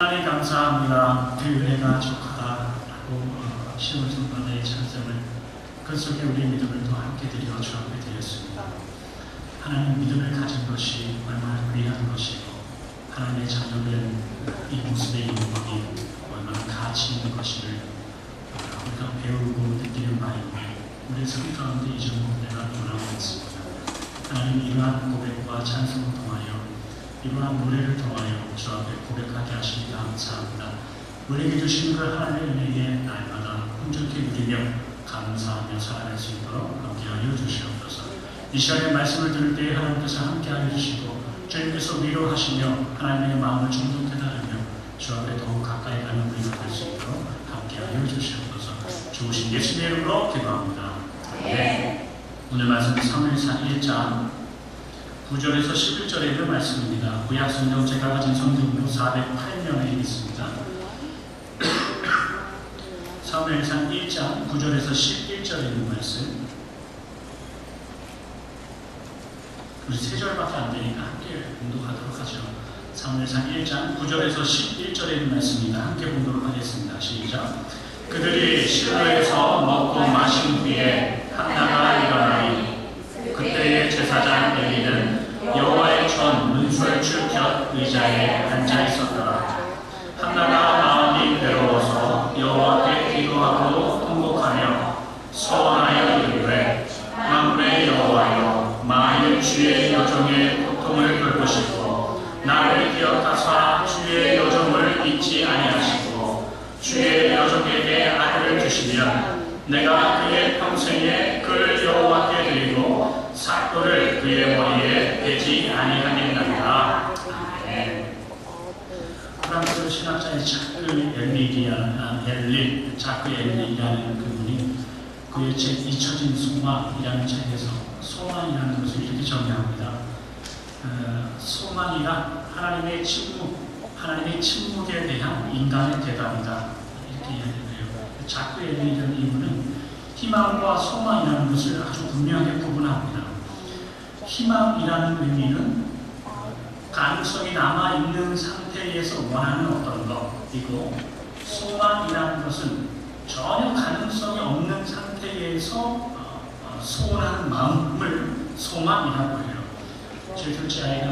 하나님 감사합니다. 그 은혜가 족하다라고 10월 성탄의 찬송을 그 속에 우리의 믿음을 또 함께 드려 주 앞에 드렸습니다. 하나님 믿음을 가진 것이 얼마나 귀한 것이고 하나님의 자녀된 이 모습의 영광이 얼마나 가치 있는 것을 우리가 배우고 느끼는 바이오에 우리의 삶 가운데 이 점을 내가 원하고 있습니다. 하나님 이러한 고백과 찬송을 통하여 이러한 노래를 통하여 주 앞에 고백하게 하시니 감사합니다. 우리에게 주신 그 하나님의 은혜에 날마다 온전히 누리며 감사하며 살아갈 수 있도록 함께하여 주시옵소서. 이 시간에 말씀을 들을 때 하나님께서 함께하여 주시고 주님께서 위로하시며 하나님의 마음을 정돈케 하며 주 앞에 더욱 가까이 가는 우리가 될 수 있도록 함께하여 주시옵소서. 주오신 예수님의 이름으로 기도합니다. 네. 오늘 말씀은 사무엘상 1장 9절에서 11절에 있는 말씀입니다. 구약 성경 제가 가진 성경으로 408면에 있습니다. 사무엘상 1장 9절에서 11절에 있는 말씀. 우리 3절밖에 안 되니까 함께 공독하도록 하죠. 사무엘상 1장 9절에서 11절에 있는 말씀입니다. 함께 보도록 하겠습니다. 시작. 그들이 실로에서 먹고 마신 후에 한나가 일어나니 그때의 제사장 엘리는 여호와의 전 문설주 곁 의자에 앉아 있었더라. 한나가 마음이 괴로워서 여호와께 기도하고 통곡하며 서원하여 이르되 만군의 여호와여 만일 주의 여종의 고통을 돌보시고 나를 기억하사 주의 여종을 잊지 아니하시고 주의 여종에게 아들을 주시면 내가 그의 평생에 그를 여호와께 드리고 삭도를 그의 머리에 대지 아니하겠나이다. 아멘. 프랑스 신학자의 자크 엘리라는 그분이 그의 책 잊혀진 소망이라는 책에서 소망이라는 것을 이렇게 정의합니다. 소망이란 하나님의 침묵에 대한 인간의 대답이다. 이렇게 이야기해요. 자크 엘리라는 이분은 희망과 소망이라는 것을 아주 분명하게 구분합니다. 희망이라는 의미는 가능성이 남아있는 상태에서 원하는 어떤 것이고, 소망이라는 것은 전혀 가능성이 없는 상태에서 소원하는 마음을 소망이라고 해요. 제 둘째 아이가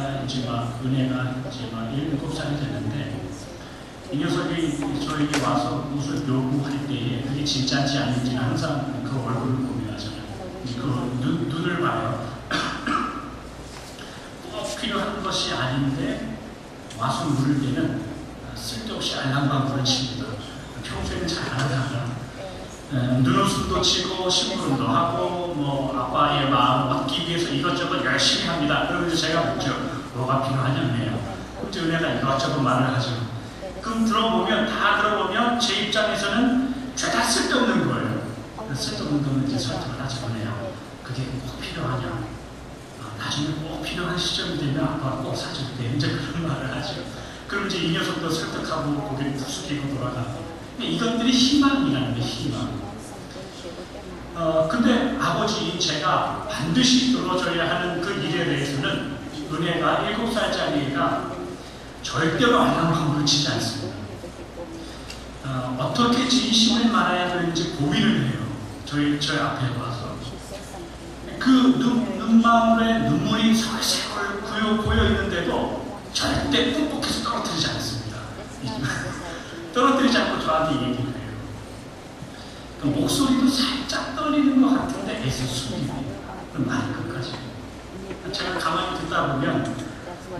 은혜가 7살이 됐는데, 이 녀석이 저에게 와서 무슨 요구할 때에 그게 진짜인지 아닌지는 항상 그 얼굴을 고민하잖아요. 그 눈을 봐요. 꼭 필요한 것이 아닌데 와서 물을 때는 쓸데없이 알랑방구를 칩니다. 평소에는 잘 안 하다가 눈웃음도 치고 심부름도 하고 아빠의 마음 얻기 위해서 이것저것 열심히 합니다. 그러면서 제가 묻죠. 뭐가 필요하냐며요. 그때 은혜가 이것저것 말을 하죠. 그럼 다 들어보면 제 입장에서는 죄다 쓸데없는 거예요. 쓸데없는 거는 이제 설득을 하지 않아요. 그게 꼭 필요하냐? 나중에 꼭 필요한 시점이 되면 아빠가 꼭 사줄 때 이제 그런 말을 하죠. 그럼 이제 이 녀석도 설득하고 고개를 푹 숙이고 돌아가고. 이것들이 희망이라는 게 희망. 근데 아버지 제가 반드시 이루어져야 하는 그 일에 대해서는 은혜가 7살짜리가 절대로 알랑방구를 치지 않습니다. 어떻게 진심을 말해야 되는지 고민을 해요. 저희 앞에 와서. 그 눈망울에 눈물이 살살 고여 있는데도 절대 꾹꾹해서 떨어뜨리지 않습니다. 떨어뜨리지 않고 저한테 얘기를 해요. 그 목소리도 살짝 떨리는 것 같은데 애써 숨깁니다. 말 끝까지. 제가 가만히 듣다 보면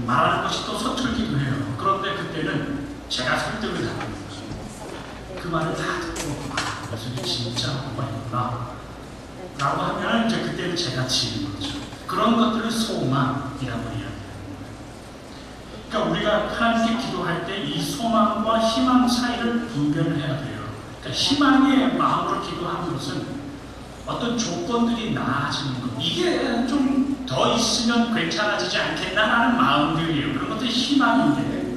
말하는 것이 또 서툴기도 해요. 그런데 그때는 제가 설득을 합니다. 그 말을 다 듣고 무슨 진짜 뭐가 있구나 라고 하면 이제 그때는 제가 지는 거죠. 그런 것들을 소망이라고 이야기합니다. 그러니까 우리가 하나님께 기도할 때 이 소망과 희망 사이를 분별을 해야 돼요. 그러니까 희망의 마음으로 기도하는 것은 어떤 조건들이 나아지는 것, 이게 좀 더 있으면 괜찮아지지 않겠나라는 마음들이에요. 그런 것들이 희망인데,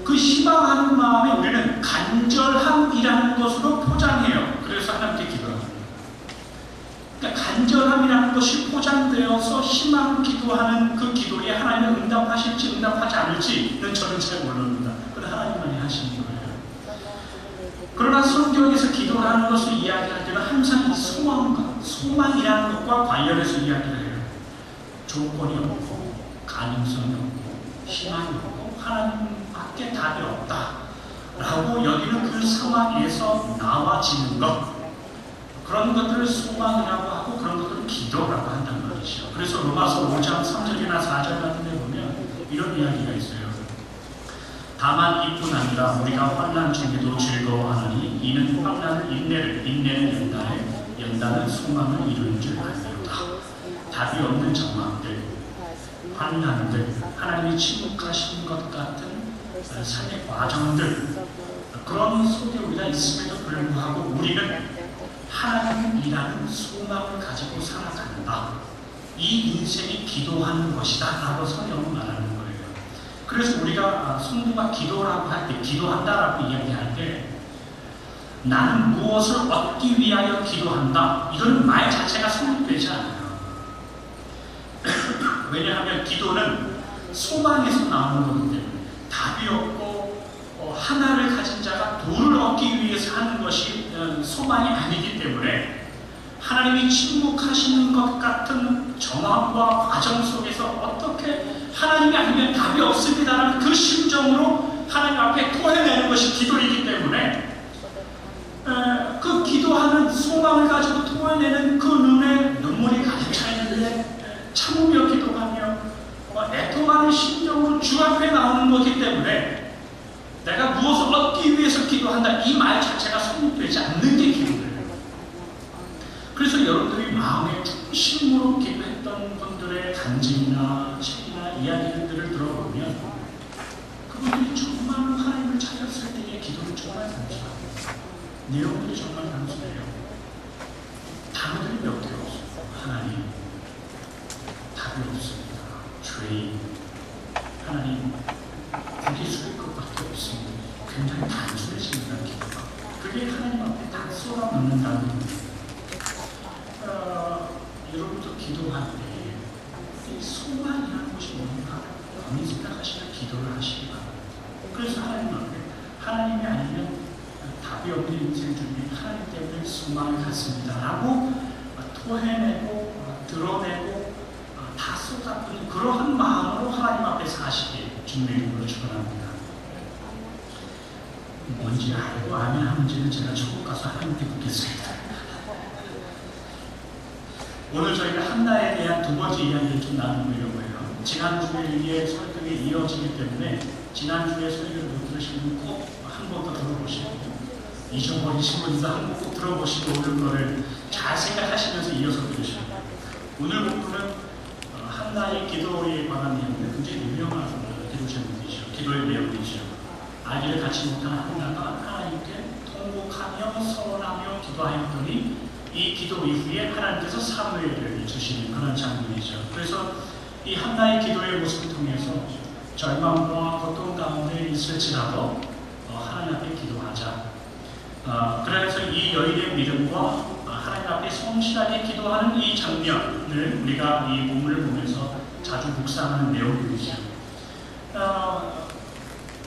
그 희망하는 마음에 우리는 간절함이라는 것으로 포장해요. 그래서 하나님께 기도합니다. 그러니까 간절함이라는 것이 포장되어서 희망을 기도하는 그 기도에 하나님은 응답하실지 응답하지 않을지는 저는 잘 모릅니다. 그건 하나님만이 하시는 거예요. 그러나 성경에서 기도하는 것을 이야기할 때는 항상 이 소망이라는 것과 관련해서 이야기를 해요. 조건이 없고 가능성이 없고 희망이 없고 하나님밖에 답이 없다 라고 여기는 그 상황에서 나와지는 것, 그런 것들을 소망이라고 하고 그런 것들을 기도라고 한단 말이죠. 그래서 로마서 5장 3절이나 4절 같은 데 보면 이런 이야기가 있어요. 다만 이뿐 아니라 우리가 환난 중에도 즐거워하느니 이는 환난은 인내를, 인내는 연단을, 연단은 소망을 이루는 줄 알미로다. 답이 없는 정황들, 환난들, 하나님이 침묵하신 것 같은 삶의 과정들, 그런 속에 우리가 있음에도 불구하고 우리는 하나님이라는 소망을 가지고 살아간다. 이 인생이 기도하는 것이다 라고 성경은 말하는 거예요. 그래서 우리가 성도가 기도라고 할 때, 기도한다라고 이야기할 때 나는 무엇을 얻기 위하여 기도한다, 이건 말 자체가 성립되지 않아요. 왜냐하면 기도는 소망에서 나오는 거기 때문에 답이 없고 하나를 가진 자가 둘을 얻기 위해서 하는 것이 소망이 아니기 때문에 하나님이 침묵하시는 것 같은 정황과 과정 속에서 어떻게 하나님이 아니면 답이 없습니다라는 그 심정으로 하나님 앞에 토해내는 것이 기도이기 때문에 그 기도하는 소망을 가지고 토해내는 그 눈에 눈물이 가득 차 있는데 참으며 기도하며 애통하는 심정으로 주 앞에 나오는 것이기 때문에 내가 무엇을 얻기 위해서 기도한다, 이 말 자체가 성립되지 않는 게 기도예요. 그래서 여러분들이 마음의 중심으로 기도했던 분들의 간증이나 책이나 이야기들을 들어보면 그분들이 정말 하나님을 찾았을 때의 기도는 정말 단순합니다. 내용들이 정말 단순해요. 단어들이 몇 개 없어요. 하나님, 답이 없습니다. 죄인, 하나님, 고개 숙일 것밖에 없습니다. 굉장히 단순해집니다. 기도가. 그게 하나님 앞에 다 쏟아놓는다는 겁니다. 여러분도 기도할 때 이 소망이라는 것이 뭔가 많이 생각하시면 기도를 하시기 바랍니다. 그래서 하나님 앞에 하나님이 아니면 답이 없는 인생 중에 하나님 때문에 소망을 갖습니다 라고 토해내고 드러내고 다 쏟아부는 그러한 마음으로 하나님 앞에 사시길 주님의 이름으로 축원합니다. 뭔지 알고 아멘 하는지는 제가 천국 가서 하나님께 묻겠습니다. 오늘 저희가 한나에 대한 두 번째 이야기를 좀 나누려고 해요. 지난주에 설교가 이어지기 때문에 지난주에 설교를 못 들으신 분 꼭 한 번 더 들어보시고, 잊어버리신 분도 한 번 꼭 들어보시고 오늘 거를 잘 생각하시면서 이어서 들으시고, 오늘 본문은 한나의 기도에 관한 내용인데 굉장히 유명한 기도 제목이죠. 기도의 내용이죠. 아기를 갖지 못한 한나가 하나님께 통곡하며 서원하며 기도하였더니 이 기도 이후에 하나님께서 사무엘을 주시는 그런 장면이죠. 그래서 이 한나의 기도의 모습을 통해서 절망과 고통 가운데 있을지라도 하나님 앞에 기도하자. 그래서 이 여인의 믿음과 하나님 앞에 성실하게 기도하는 이 장면을 우리가 이 본문을 보면서 자주 묵상하는 내용이죠.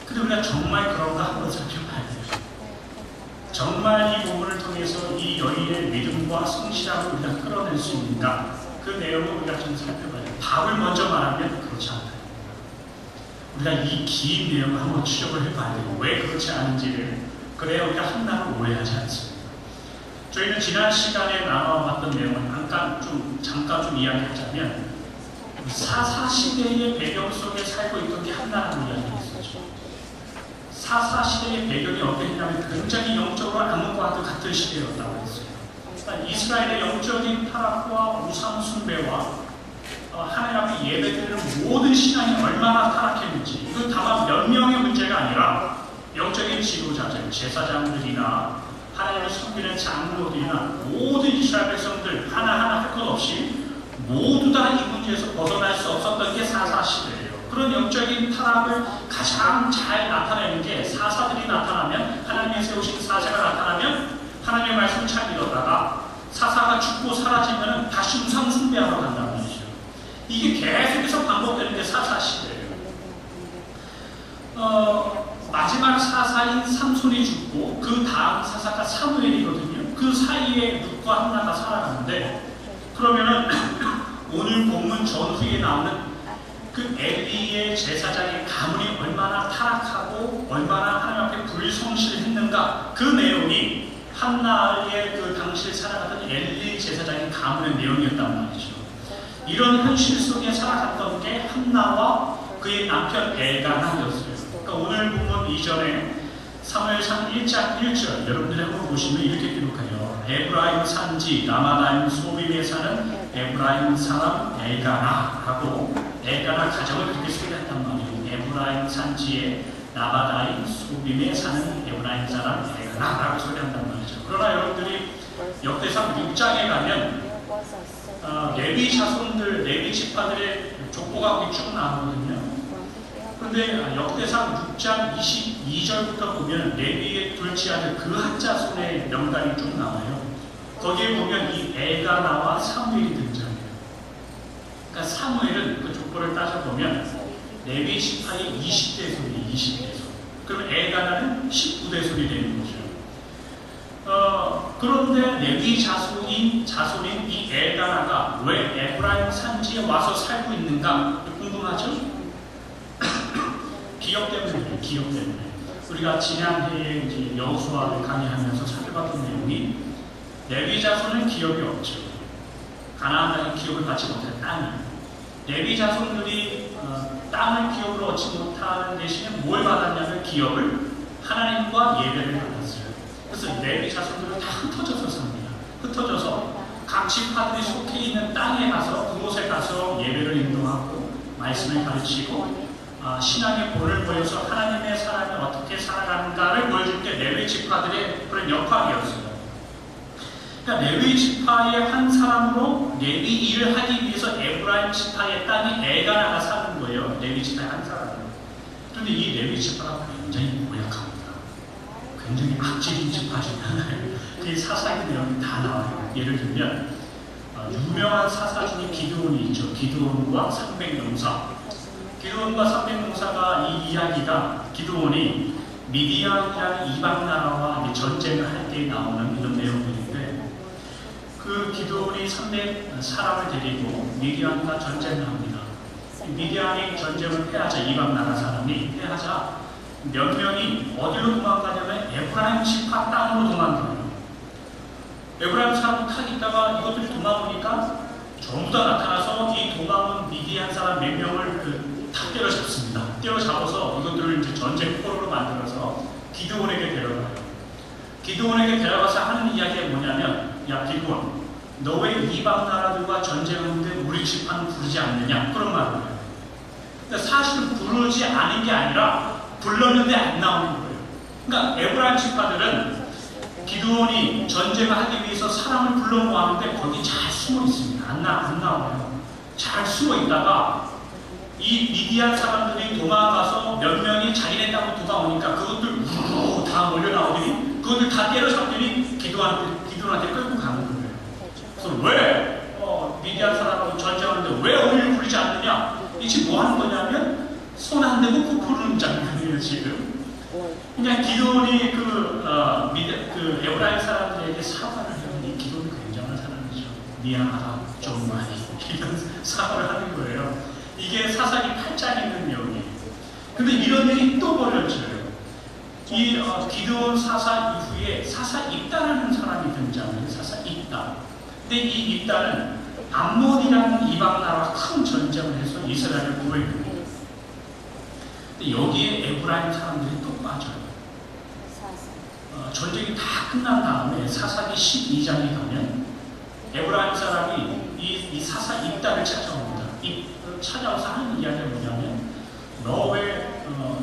근데 우리가 정말 그런가 한번 살펴봐야 돼요. 정말 이 본문을 통해서 이 여인의 믿음과 성실함을 우리가 끌어낼 수 있는가? 그 내용을 우리가 좀 살펴봐야 돼요. 답을 먼저 말하면 그렇지 않다. 우리가 이 긴 내용을 한번 추적을 해봐야 돼요. 왜 그렇지 않은지를. 그래야 우리가 한나를 오해하지 않습니다. 저희는 지난 시간에 나눠봤던 내용을 잠깐 좀 이야기하자면 사사시대의 배경 속에 살고 있던 게 한나라는 이야기가 있었죠. 사사시대의 배경이 어땠냐면 굉장히 영적으로 암흑과도 같은 시대였다고 했어요. 이스라엘의 영적인 타락과 우상 숭배와 하나님 앞에 예배드리는 모든 신앙이 얼마나 타락했는지, 이건 다만 몇 명의 문제가 아니라 영적인 지도자들, 제사장들이나 하나님을 섬기는 장로들이나 모든 이스라엘 백성들 하나하나 할 것 없이 모두 다 이 문제에서 벗어날 수 없었던 게 사사시대예요. 그런 영적인 타락을 가장 잘 나타내는 게 사사들이 나타나면, 하나님이 세우신 사제가 나타나면 하나님의 말씀을 잘 믿었다가 사사가 죽고 사라지면 다시 우상 숭배하러 간단 말이죠. 이게 계속해서 반복되는 게 사사 시대예요. 마지막 사사인 삼손이 죽고 그 다음 사사가 사무엘이거든요. 그 사이에 룻과 한나가 살아가는데, 그러면은 오늘 본문 전후에 나오는 그 엘리의 제사장의 가문이 얼마나 타락하고 얼마나 하나님 앞에 불성실했는가, 그 내용이 한나의 그 당시에 살아가던 엘리 제사장의 가문의 내용이었단 말이죠. 이런 현실 속에 살아갔던 게 한나와 그의 남편 엘가나였어요. 그러니까 오늘 본문 이전에 사무엘상 1장 1절 여러분들이 한번 보시면 이렇게 기록하죠. 에브라임 산지 라마다임 소빔에 사는 에브라임 사람 엘가나 하고, 엘가나 가정을 그렇게 소개했단 말이에요. 에브라임 산지에 라마다임 소빔에 사는 에브라임 사람 엘가나라고 소개한단 말이죠. 그러나 여러분들이 역대상 6장에 가면 레위 자손들, 레위 지파들의 족보가 쭉 나오거든요. 그런데 역대상 6장 22절부터 보면 레위의 둘째 아들 그핫 자손의 명단이 쭉 나와요. 거기에 보면 이 엘가나와 사무엘이 등장해요. 그러니까 사무엘은 그 족보를 따져보면 레위 지파의 20대 손이 20대 손. 그러면 엘가나는 19대 손이 되는 거죠. 그런데 레위 자손인 이 엘가나가 왜 에브라임 산지에 와서 살고 있는가 궁금하죠? 기업 때문에, 기업 때문에. 우리가 지난해에 이제 여호수아를 강의하면서 살펴봤던 내용이, 레위 자손은 기업이 없죠. 가나안 땅에 기업을 받지 못할 땅이. 레위 자손들이 땅을 기업으로 얻지 못하는 대신에 뭘 받았냐면 기업을, 하나님과 예배를 받았어요. 그래서 레위 자손들은 다 흩어져서 삽니다. 흩어져서 각 지파들이 속해 있는 땅에 가서, 그곳에 가서 예배를 인도하고 말씀을 가르치고 신앙의 본을 보여서 하나님의 사람이 어떻게 살아가는가를 보여줄 때 레위 지파들의 그런 역할이었어요. 그러니까 레위 지파의 한 사람으로 레위 일을 하기 위해서 에브라임 지파의 땅에 엘가나가 사는 거예요. 레위 지파의 한 사람으로. 그런데 이 레위 지파가 굉장히 고약합니다. 굉장히 악질인 지파 중에 하나예요. 그 사사기 내용이 다 나와요. 예를 들면 유명한 사사 중에 기드온이 있죠. 기드온과 300용사. 기드온과 300용사가 이 이야기가, 기드온이 미디안이라는 이방 나라와 전쟁을 할 때 나오는 이런 내용들인데, 그 기드온이 300 사람을 데리고 미디안과 전쟁을 합니다. 미디안이 전쟁을 패하자, 이방 나라 사람이 패하자 몇 명이 어디로 도망가냐면 에브라임 지파 땅으로 도망가요. 에브라임 사람 탁 있다가 이것들이 도망오니까 전부 다 나타나서 이 도망온 미디안 사람 몇 명을 다 때려잡습니다. 때려잡아서 이것들을 이제 전쟁 포로로 만들어서 기드온에게 데려가요. 기드온에게 데려가서 하는 이야기가 뭐냐면, 야 기드온, 너 왜 이방 나라들과 전쟁하는데 우리 지파는 부르지 않느냐, 그런 말을 해요. 근데 사실은 부르지 않은 게 아니라 불렀는데 안 나오는 거예요. 그러니까 에브라임 지파들은 기드온이 전쟁을 하기 위해서 사람을 불러 모았는데 거기 잘 숨어 있습니다. 안 나와요. 잘 숨어 있다가 이 미디안 사람들이 도망가서 몇 명이 자기네 땅으로 도망오니까 그것들 다 몰려 나오더니 그것들 다 때려잡더니 기드온한테 끌고 가는 거예요. 그래서 왜 미디안 사람하고 전쟁하는데 왜 우리를 부르지 않느냐? 이 지금 뭐 하는 거냐면 손 안 대고 그 부르는 장면이에요 지금. 그냥 기드온이 그 에브라임 사람들에게 사과를 하는, 이 기드온이 굉장한 사람이죠. 미안하다, 좀 많이 이런 사과를 하는 거예요. 이게 사사기 8장에 있는 내용이에요. 근데 이런 일이 또 벌어져요. 이 기드온 사사 이후에 사사 입다라는 사람이 등장해요. 사사 입다. 근데 이 입다는 암몬이라는 이방 나라와 큰 전쟁을 해서 이스라엘을 구해줍니다. 근데 여기에 에브라임 사람들이 또 빠져요. 전쟁이 다 끝난 다음에 사사기 12장에 가면 에브라임 사람이 이 사사 입다를 찾아옵니다. 찾아와서 하는 이야기가 뭐냐면, 너 왜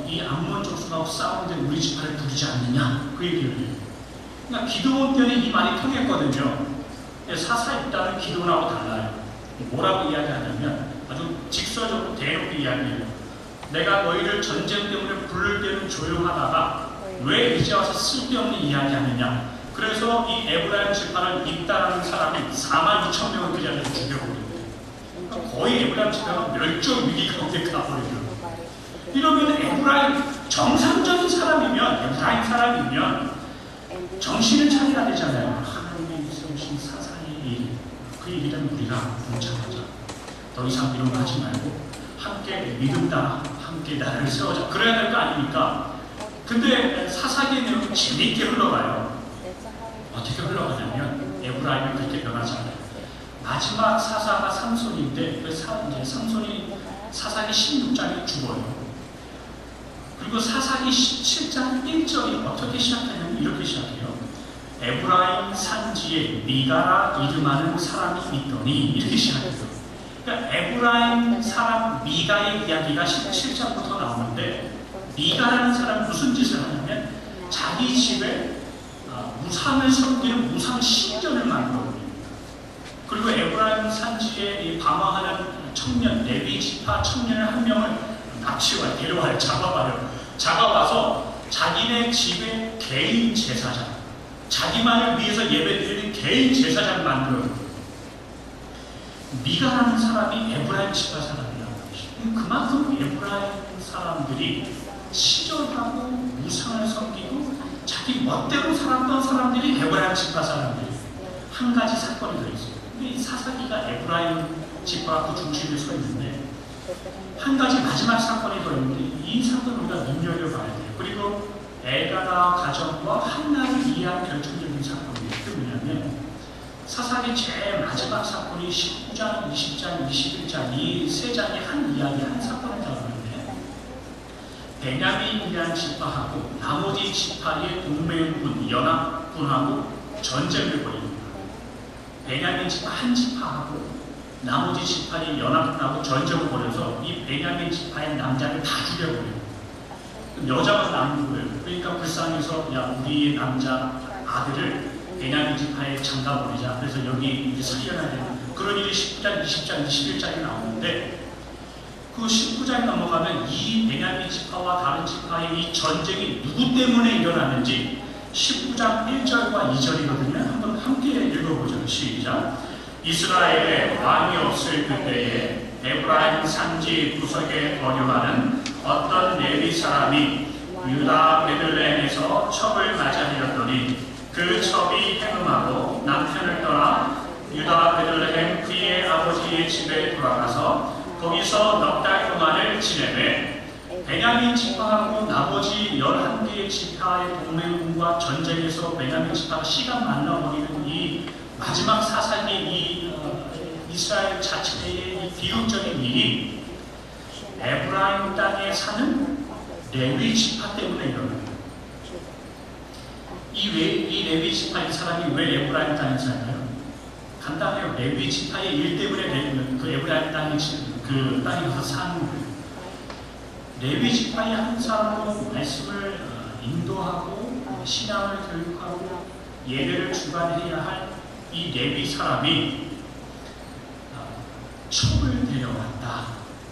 이 암몬 족속하고 싸우는데 우리 지파를 부르지 않느냐, 그 얘기를 해요. 그러니까 기드온 때는 이 말이 통했거든요. 사사 입다는 기드온하고 달라요. 뭐라고 이야기하냐면 아주 직설적으로 대놓고 이야기해요. 내가 너희를 전쟁 때문에 부를 때는 조용하다가 왜 이제 와서 쓸데없는 이야기하느냐. 그래서 이 에브라임 지파를 잇따르는 사람이 42,000명을 그 자리에서 죽여버립니다. 거의 에브라임 지파가 멸종 위기 가운데 가버려요. 이러면 에브라임 정상적인 사람이면, 에브라임 사람이면 정신을 차려야 되잖아요. 하나님의 세우신 사상의 일, 그 일이란 우리가 동참하자. 더 이상 이런 거 하지 말고 함께 믿음다, 함께 나라를 세우자. 그래야 될 거 아닙니까? 근데 사사기의 내용이 재미있게 흘러가요. 어떻게 흘러가냐면 에브라임이 그렇게 변하지 않아요. 마지막 사사가 삼손인데 이제 삼손이 사사기 16장에 죽어요. 그리고 사사기 17장 1절이 어떻게 시작하냐면 이렇게 시작해요. 에브라임 산지에 미가라 이름하는 사람이 있더니 이렇게 시작해요. 그러니까 에브라임 사람 미가의 이야기가 17장부터 나오는데 미가라는 사람은 무슨 짓을 하냐면 자기 집에 우상을 섬기는 우상 신전을 만들어버립니다. 그리고 에브라임 산지에 방황하는 청년, 레위 지파 청년을 한 명을 납치와 데려와요. 잡아와서 자기네 집의 개인 제사장, 자기만을 위해서 예배드리는 개인 제사장을 만들어요. 미가라는 사람이 에브라임 지파 사람이라고 하시죠. 그만큼 에브라임 사람들이 치졸하고 우상을 섬기고 자기 멋대로 살았던 사람들이 에브라임 지파 사람들이에요. 한 가지 사건이 더 있어요. 근데 이 사사기가 에브라임 지파 그 중심에 서 있는데 한 가지 마지막 사건이 더 있는데 이 사건을 우리가 눈여겨봐야 돼요. 그리고 엘가나 가정과 한나를 이해한 결정적인 사건이에요. 그게 뭐냐면 사사기 제일 마지막 사건이 19장, 20장, 21장 이 세 장의 한 이야기, 한 사건을 다루는데 베냐민이라는 지파하고 나머지 지파의 동맹군, 연합군하고 전쟁을 벌입니다. 베냐민 지파 한 지파하고 나머지 지파의 연합군하고 전쟁을 벌여서 이 베냐민 지파의 남자를 다 죽여버려요. 여자만 남는 거예요. 그러니까 불쌍해서 야 우리의 남자 아들을 베냐민 지파에 장가버리자. 그래서 여기 이제 살려놔야 되는 그런 일이 19장, 20장, 21장에 나오는데 그 19장에 넘어가면 이 베냐민 지파와 다른 지파의 이 전쟁이 누구 때문에 일어나는지 19장 1절과 2절이거든요. 한번 함께 읽어보죠. 시작. 이스라엘에 왕이 없을 그때에 에브라임 산지 구석에 거류하는 어떤 레위 사람이 유다 베들레헴에서 첩을 맞이하였더니 그 첩이 행음하고 남편을 떠나 유다 베들레헴 그의 아버지의 집에 돌아가서 거기서 넉 달 동안을 지내매 베냐민 지파하고 나머지 11개의 지파의 동맹군과 전쟁에서 베냐민 지파가 시간 만나버리는 이 마지막 사사기의 이 이스라엘 자체의 이 비극적인 일이 에브라임 땅에 사는 레위 지파 때문에 일어납니다. 이 레위 지파 이 사람이 왜 에브라임 땅에 살까요? 간단해요. 레위 지파의 일 때문에 그 에브라임 땅에 그 땅에 가서 사는 거예요. 레위 지파의 한 사람으로 말씀을 인도하고 신앙을 교육하고 예배를 주관해야 할 이 레위 사람이 첩을 데려왔다.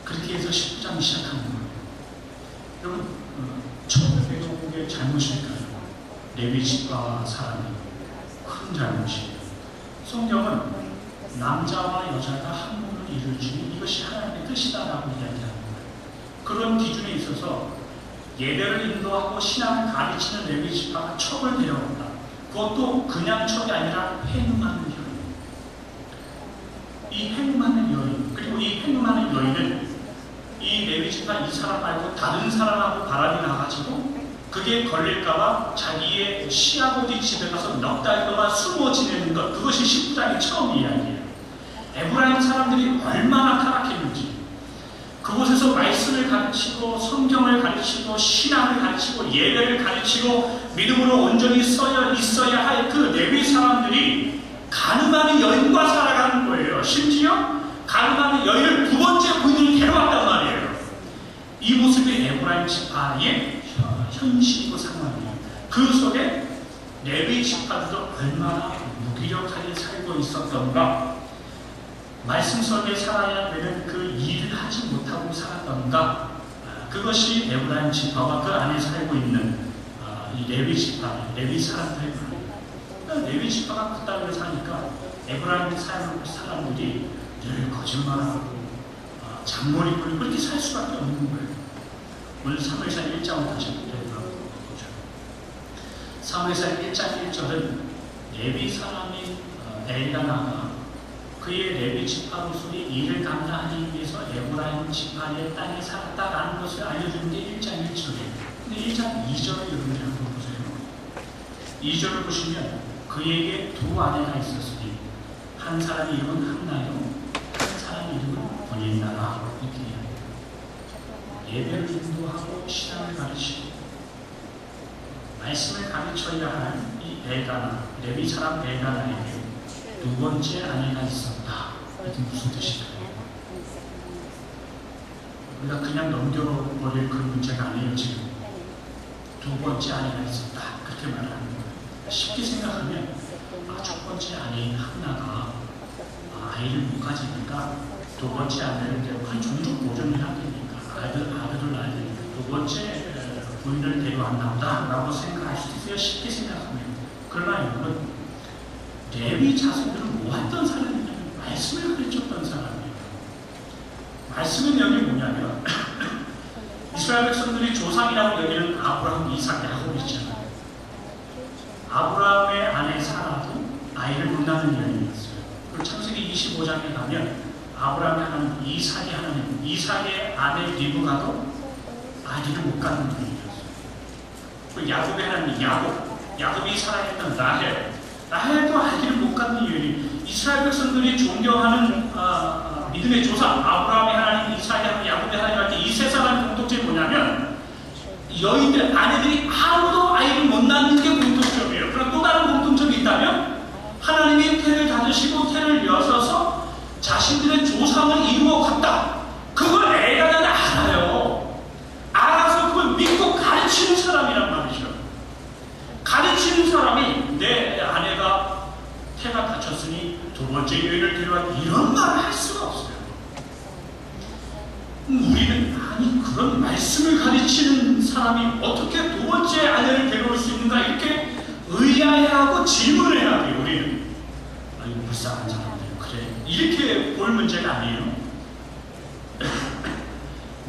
그렇게 해서 19장 시작하는 거예요. 여러분, 첩을 데려온 게 잘못일까요? 레위 지파 사람이 큰 잘못이에요. 성경은 남자와 여자가 한 몸을 이루지 이것이 하나님의 뜻이다라고 이야기하는 거예요. 그런 기준에 있어서 예배를 인도하고 신앙을 가르치는 레위 지파가 첩을 데려온다. 그것도 그냥 첩이 아니라 행음하는 여인. 이 행음하는 여인, 그리고 이 행음하는 여인은 이 레위 지파 이 사람 말고 다른 사람하고 바람이 나가지고 그게 걸릴까봐 자기의 시아버지 집에 가서 넉 달 동안 숨어 지내는 것, 그것이 19장의 처음 이야기예요. 에브라임 사람들이 얼마나 타락했는지, 그곳에서 말씀을 가르치고 성경을 가르치고 신앙을 가르치고 예배를 가르치고 믿음으로 온전히 있어야 할 그 레위 사람들이 가늠하는 여인과 살아가는 거예요. 심지어 가늠하는 여인을 두 번째 부인을 데려왔단 말이에요. 이 모습이 에브라임 지파의 현실이고 상황이에요. 그 속에 레위 지파들도 얼마나 무기력하게 살고 있었던가, 말씀 속에 살아야 되는 그 일을 하지 못하고 살았던가, 그것이 에브라임 지파와 그 안에 살고 있는 이 레위 지파, 레위 사람들의 레위 지파가 그 땅을 사니까 에브라임 사람들이 늘 거짓말하고 장모리 굴리고 그렇게 살 수밖에 없는 거예요. 오늘 사무엘상 1장을 다시 보죠. 사무엘상 1장 1절은 레위 사람인 엘가나가 그의 레위 지파로서의 일을 감당하기 위해서 에브라임 지파의 땅에 살았다라는 것을 알려주는 게 1장 1절이에요. 근데 1장 2절을 여러분들이 한번 보세요. 2절을 보시면 그에게 두 아내가 있었으니 한 사람의 이름은 한나요, 한 사람의 이름은 본인나라. 이렇게 예배를 인도하고 신앙을 가르치고 말씀을 가르쳐야 하는 이 엘가나, 레위 사람 엘가나에게 두 번째 아내가 있었다. 이게 무슨 뜻일까요? 우리가 그냥 넘겨버릴 그런 문제가 아니에요. 지금 두 번째 아내가 있었다. 그렇게 말하는 거예요. 쉽게 생각하면 첫 번째 아내인 한나가 아이를 못 가지니까 두 번째 아내를 데려간 종족 보존을 해야 되니까 아들을 낳아야 되니까 두 번째 부인을 데려왔나 보다 라고 생각할 수도 있어요. 쉽게 생각하면. 그러나 여러분, 레위 자손들은 뭐 했던 사람이냐면 말씀을 가르쳤던 사람이에요. 말씀의 내용이 뭐냐면 이스라엘 백성들이 조상이라고 여기는 아브라함, 이삭, 야곱 있잖아요. 아브라함의 아내 사라도 아이를 못 낳는 여인이었어요. 그리고 창세기 25장에 가면 아브라함의 하나님, 이삭의 하나님, 이삭의 아내 리브가도 아기를 못 갖는 분이었어요. 그리고 야곱의 하나님, 야곱이 사랑했던 라헬도 아기를 못 갖는 여인. 이스라엘 백성들이 존경하는 믿음의 조상 아브라함의 하나님, 이삭의 하나님, 야곱의 하나님 할 때 이 세 사람의 공통점이 뭐냐면 여인들, 아내들이 아무도 아이를 못 낳는 게 공통점이에요. 그럼 또 다른 공통점이 있다면 하나님이 태를 닫으시고 태를 여셔서 자신들의 조상을 이루어 갔다. 그걸 엘가나는 알아요. 알아서 그걸 믿고 가르치는 사람이란 말이죠. 가르치는 사람이 내 아내가 태가 닫혔으니 두 번째 여인을 데려와 이런 말을 할 수가 없어요. 우리는 아니 그런 말씀을 가르치는 사람이 어떻게 두 번째 아내를 데려올 수 있는가 이렇게 의아해하고 질문을 해야 돼요. 우리는 아니 불쌍한 사람들 그래 이렇게 볼 문제가 아니에요.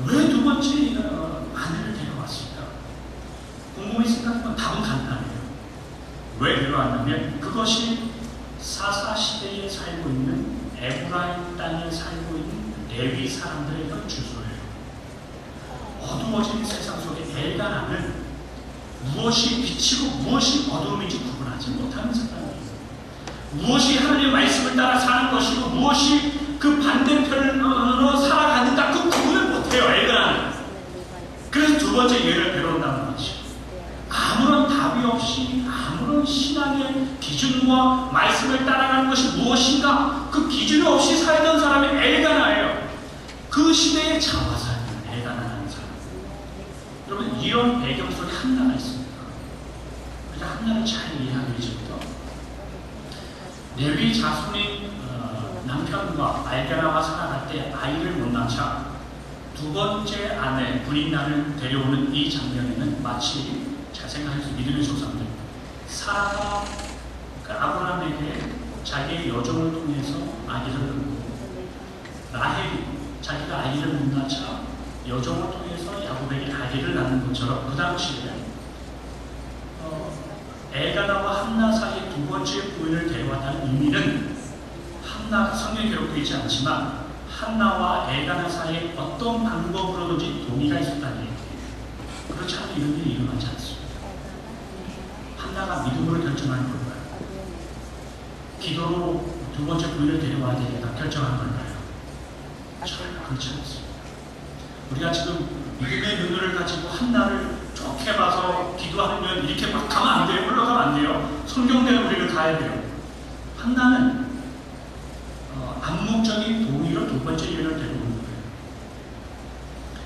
왜 두 번째 아내를 데려왔을까? 곰곰이 생각하면 답은 간단해요. 왜 데려왔냐면 그것이 사사시대에 살고 있는 에브라임 땅에 살고 있는 레위 사람들의 주소예요. 어두워진 세상 속에 엘가나는 무엇이 빛이고 무엇이 어두움인지 구분하지 못하는 사람이에요. 무엇이 하나님의 말씀을 따라 사는 것이고 무엇이 그 반대편으로 살아가는가 그 구분을 못해요. 엘가나는. 그래서 두 번째 예를 데려온다는 거죠. 아무런 답이 없이 아무런 신앙의 기준과 말씀을 따라가는 것이 무엇인가 그 기준 없이 살던 사람이 엘가나예요. 그 시대의 자화사예요. 엘가나라는 사람. 여러분 이런 배경 속에 한나가 있습니다. 우리가 한나를 잘 이해하기 위해서부터 레위 자손인 남편과 엘가나가 살아갈 때 아이를 못 낳자 두 번째 아내 브린나를 데려오는 이 장면에는 마치 잘 생각해서 믿음의 조상들 사라가 아브라함에게 자기의 여종을 통해서 아기를 낳고 라헬이 자기가 아기를 못 낳자 여종을 통해서 야곱에게 아기를 낳는 것처럼 그 당시에 엘가나와 한나 사이의 두 번째 부인을 데려왔다는 의미는 한나 성경에 기록되어 있지 않지만 한나와 엘가나 사이에 어떤 방법으로든지 동의가 있었다는 얘기예요. 그렇지 않으면 이런 일이 일어나지 않습니다. 한나가 믿음으로 결정한 걸까요? 기도로 두 번째 부인을 데려와야 되겠다 결정한 걸까요? 전혀 그렇지 않습니다. 우리가 지금 믿음의 눈을 가지고 한나를 좋게 봐서 기도하면 이렇게 막 가면 안 돼요. 올라가면 안 돼요. 성경대로 우리를 가야 돼요. 한나는 암묵적인 동의로 두 번째 여인을 데려오는 거예요.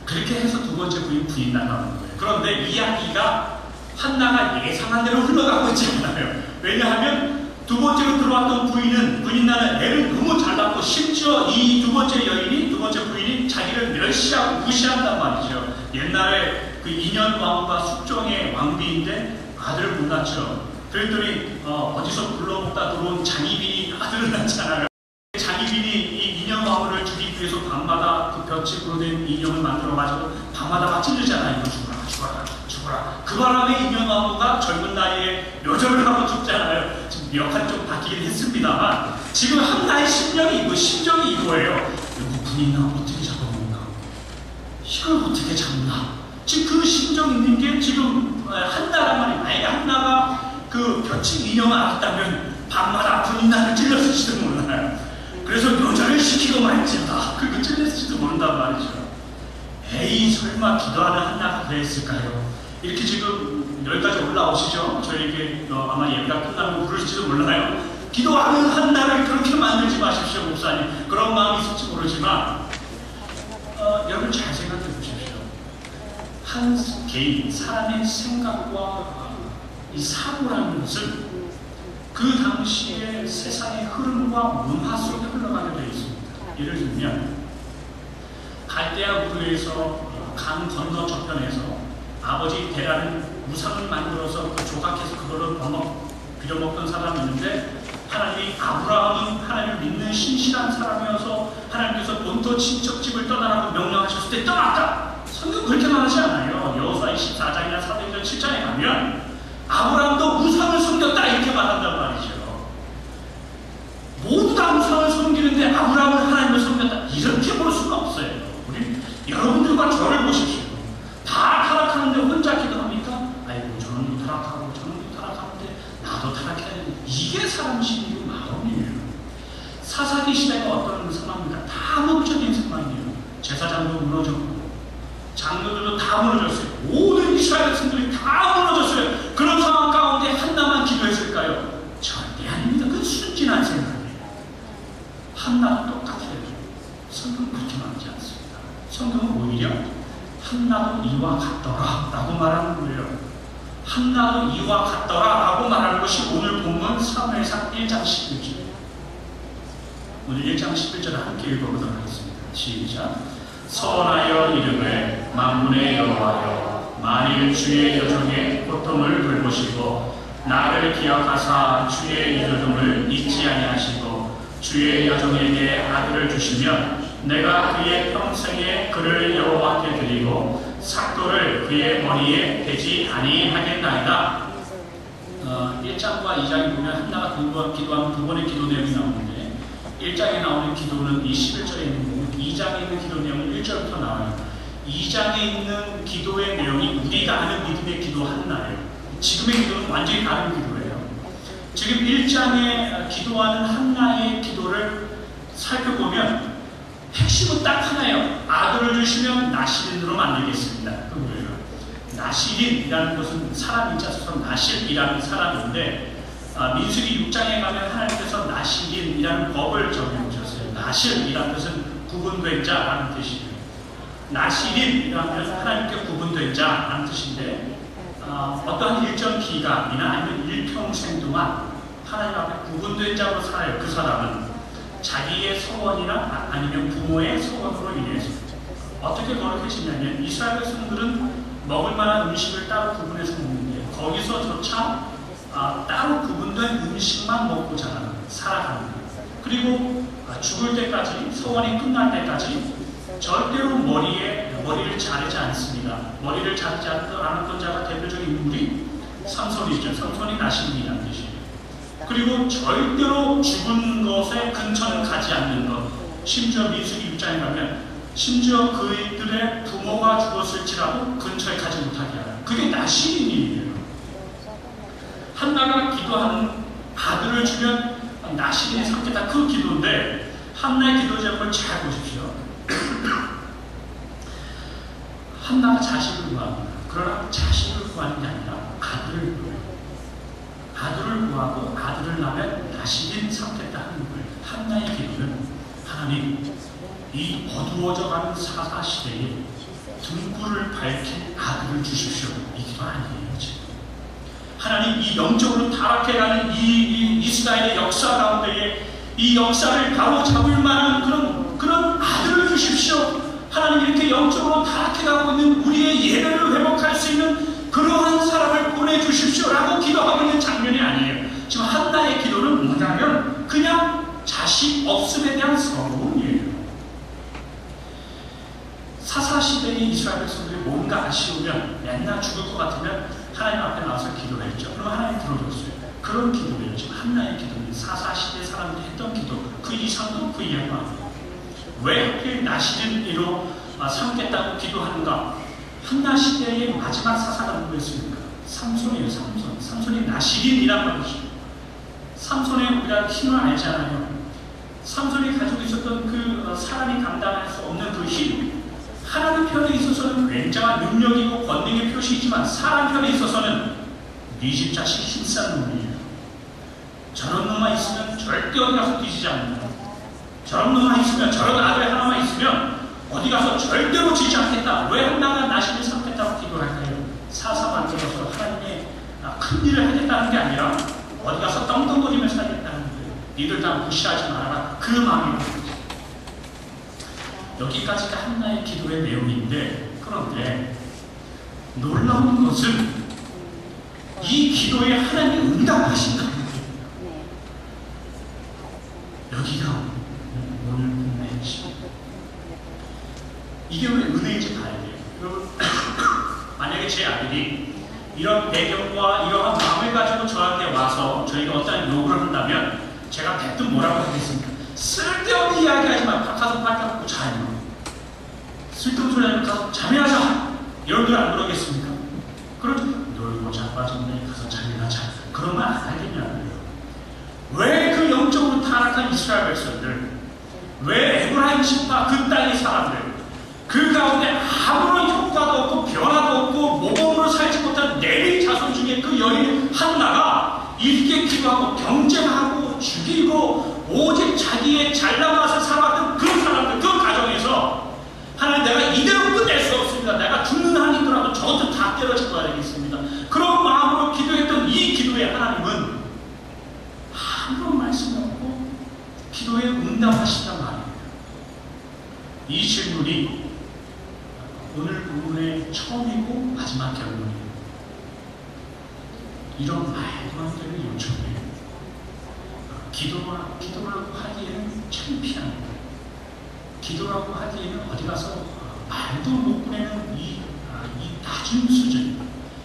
그렇게 해서 두 번째 부인 나가는 거예요. 그런데 이야기가 한나가 예상한 대로 흘러가고 있지 않아요. 왜냐하면 두 번째로 들어왔던 부인 나는 애를 너무 잘 낳고 심지어 이 두 번째 여인이 두 번째 부인이 자기를 멸시하고 무시한단 말이죠. 옛날에 그 인현 왕과 숙종의 왕비인데 아들을 못 낳죠. 그랬더니 어디서 불러먹다 들어온 장희빈이 아들을 낳잖아요. 장희빈이 이 인형 마물을 주기 위해서 밤마다 그 볏짚으로 된 인형을 만들어가지고 밤마다 막 찔르잖아요. 이거 죽어라, 죽어라, 죽어라. 그 바람에 인형 마물가 젊은 나이에 묘절을 하고 죽잖아요. 지금 역할이 좀 바뀌긴 했습니다만 지금 한나의 심정이 이거예요. 누구분이 나 어떻게 잡아먹나? 이걸 어떻게 잡나? 지금 그 심정 있는 게 지금 한나란 말이에요. 만약에 한나가 그 볏짚 인형을 알았다면 밤마다 분이 나를 찔렀을지도 몰라요. 그래서 묘절을 시키고 말지어다. 그리고 찔렸을지도 모른단 말이죠. 에이 설마 기도하는 한나가 그랬을까요? 이렇게 지금 여기까지 올라오시죠? 저에게 아마 예배가 끝나면 부를지도 몰라요. 기도하는 한나를 그렇게 만들지 마십시오, 목사님. 그런 마음이 있을지 모르지만 여러분 잘 생각해 보십시오. 한 개인, 사람의 생각과 이 사고라는 것은 그 당시의 세상의 흐름과 문화 속에 흘러가게 되어 있습니다. 예를 들면 갈대아 우르에서 강 건너 저편에서 아버지 데라는 우상을 만들어서 그 조각해서 그거를 빌어먹던 사람이 있는데 하나님이 아브라함은 하나님을 믿는 신실한 사람이어서 하나님께서 본토 친척집을 떠나라고 명령하셨을 때 떠났다. 성경 그렇게 말하지 않아요. 여호수아 24장이나 사도행전 7장에 가면 아브라함도 우상을 섬겼다 이렇게 말한단 말이죠. 모두 다 우상을 섬기는데 아브라함은 하나님을 섬겼다 이렇게 볼 수가 없어요. 우리 여러분들과 저를 보십시오. 다 타락하는데 혼자 기도합니까? 아이고 저는 타락하고 저는 타락하는데 나도 타락해야 되는데 이게 사람 심리고 마음이에요. 사사기 시대가 어떤 상황입니까? 다 목적인 상황이에요. 제사장도 무너졌고 장로들도 다 무너졌어요. 모든 이스라엘 백성들이 다 무너졌어요. 그런 상황 가운데 한나만 기도했을까요? 절대 아닙니다. 그건 순진한 생각이에요. 한나도 똑같아요. 성경은 그렇게 말하지 않습니다. 성경은 오히려 한나도 이와 같더라 라고 말하는 거예요. 한나도 이와 같더라 라고 말하는 것이 오늘 본문 사무엘상 1장 11절. 오늘 1장 11절을 함께 읽어보도록 하겠습니다. 시작. 선하여 이름을 만군의 여호와여 만일 주의 여종의 고통을 돌보시고 나를 기억하사 주의 이름을 잊지 아니하시고 주의 여종에게 아들을 주시면 내가 그의 평생에 그를 여호와께 드리고 삭도를 그의 머리에 대지 아니하겠나이다. 1장과 2장에 보면 한나가 기도하는 두 번의 기도 내용이 나오는데 1장에 나오는 기도는 이 11절에 있는 거고 2장에 있는 기도 내용은 1절부터 나와요. 2장에 있는 기도의 내용이 우리가 아는 믿음의 기도 한나예요. 지금의 기도는 완전히 다른 기도예요. 지금 1장에 기도하는 한나의 기도를 살펴보면 핵심은 딱 하나예요. 아들을 주시면 나실인으로 만들겠습니다. 그 뭐예요? 나실인이라는 것은 사람 인자처럼 나실이라는 사람인데 민수기 6장에 가면 하나님께서 나실인이라는 법을 정해주셨어요. 나실이라는 것은 구분된 자라는 뜻이에요. 나실인이라는 하나님께 구분된 자라는 뜻인데 어떠한 일정 기간이나 아니면 일평생 동안 하나님 앞에 구분된 자로 살아요. 그 사람은 자기의 서원이나 아니면 부모의 서원으로 인해서 어떻게 거룩해지냐면 이스라엘 백성들은 먹을 만한 음식을 따로 구분해서 먹는데 거기서조차 따로 구분된 음식만 먹고 살아가는 거예요. 그리고 죽을 때까지 서원이 끝날 때까지 절대로 머리를 자르지 않습니다. 머리를 자르지 않았던 자가 대표적인 인물이 삼손이죠. 삼손이 나실인이라는 뜻이에요. 그리고 절대로 죽은 것에 근처는 가지 않는 것. 심지어 민수기 6장에 가면 심지어 그들의 부모가 죽었을지라도 근처에 가지 못하게 하라. 그게 나실인이에요. 한나가 기도하는 아들을 주면 나실인이 삼겠다 그 기도인데 한나의 기도 제목을 잘 보십시오. 한나가 자식을 구합니다. 그러나 자식을 구하는 게 아니라 아들을 구해요. 아들을 구하고 아들을 낳으면 나실인 삼겠다 하는 거예요. 한나의 기도는 하나님 이 어두워져가는 사사시대에 등불을 밝힌 아들을 주십시오. 이 기도 아니에요. 지금. 하나님 이 영적으로 타락해가는 이 이스라엘의 역사 가운데에 이 역사를 바로 잡을 만한 그런 아들을 주십시오. 하나님 이렇게 영적으로 타락해가고 있는 우리의 예배를 회복할 수 있는 그러한 사람을 보내주십시오 라고 기도하고 있는 장면이 아니에요. 맨날 죽을 것 같으면 하나님 앞에 나와서 기도했죠. 그럼 하나님 들어줬어요. 그런 기도였죠. 한나의 기도는 사사시대 사람들이 했던 기도, 그 이상도 그 이하도 아니에요. 왜 하필 나시는 이로 삼겠다고 기도하는가? 한나 시대의 마지막 사사가 누구였습니까? 삼손이에요. 삼손이 나시린이란 말이죠. 삼손의 우리가 힘을 알잖아요. 삼손이 가지고 있었던 그 사람이 감당할 수 없는 그 힘, 하나님 편에 있어서는 굉장한 능력이고 권능의 표시이지만 사람 편에 있어서는 네 집 자식 힘싼 놈이에요. 저런 놈만 있으면 절대 어디 가서 뒤지지 않는다. 저런 놈만 있으면, 저런 아들 하나만 있으면 어디 가서 절대로 지지 않겠다. 왜 한나가 나시를 삼겠다고 기도할까요? 사사 만들어서 하나님의 큰 일을 하겠다는 게 아니라 어디 가서 떵떵거리며 살겠다는 거예요. 니들 다 무시하지 말아라. 그 마음이에요. 여기까지가 한나의 기도의 내용인데, 그런데 놀라운 것은 이 기도에 하나님이 응답하신다는 거예요. 여기가 오늘 은혜이십니다. 이게 왜 은혜인지 봐야 돼요. 여러분, 만약에 제 아들이 이런 배경과 이러한 마음을 가지고 저한테 와서 저희가 어떤 요구를 한다면 제가 대뜸 뭐라고 하겠습니까? 쓸데없는 이야기하지 마. 가서 밥 먹고 자요. 쓸데없는 소리 하면 가서 잠이나 자. 여러분들 안 그러겠습니까? 그러죠. 놀고 자빠졌네. 가서 잠이나 자. 그런 말 안 하겠냐고요. 왜 그 영적으로 타락한 이스라엘 백성들, 왜 에브라임 지파 그 땅의 사람들, 그 가운데 아무런 효과도 없고 변화도 없고 모범으로 살지 못한 레위 자손 중에 그 여인 한나가 이렇게 기도하고 경쟁하고 죽이고 오직 자기의 잘난 맛을 살아왔던 그 사람들, 그 가정에서 하나님, 내가 이대로 끝낼 수 없습니다. 내가 죽는 한이 있더라도 저것도 다 때려쳐 봐야 되겠습니다. 그런 마음으로 기도했던 이 기도에 하나님은 아무런 말씀 없고 기도에 응답하신단 말입니다. 이 질문이 오늘 본문의 처음이고 마지막 결론이에요. 이런 말도 안 되는 요청이에요. 기도라고 하기에는 창피한 거예요. 기도라고 하기에는 어디 가서 말도 못 꺼내는 이 낮은 수준,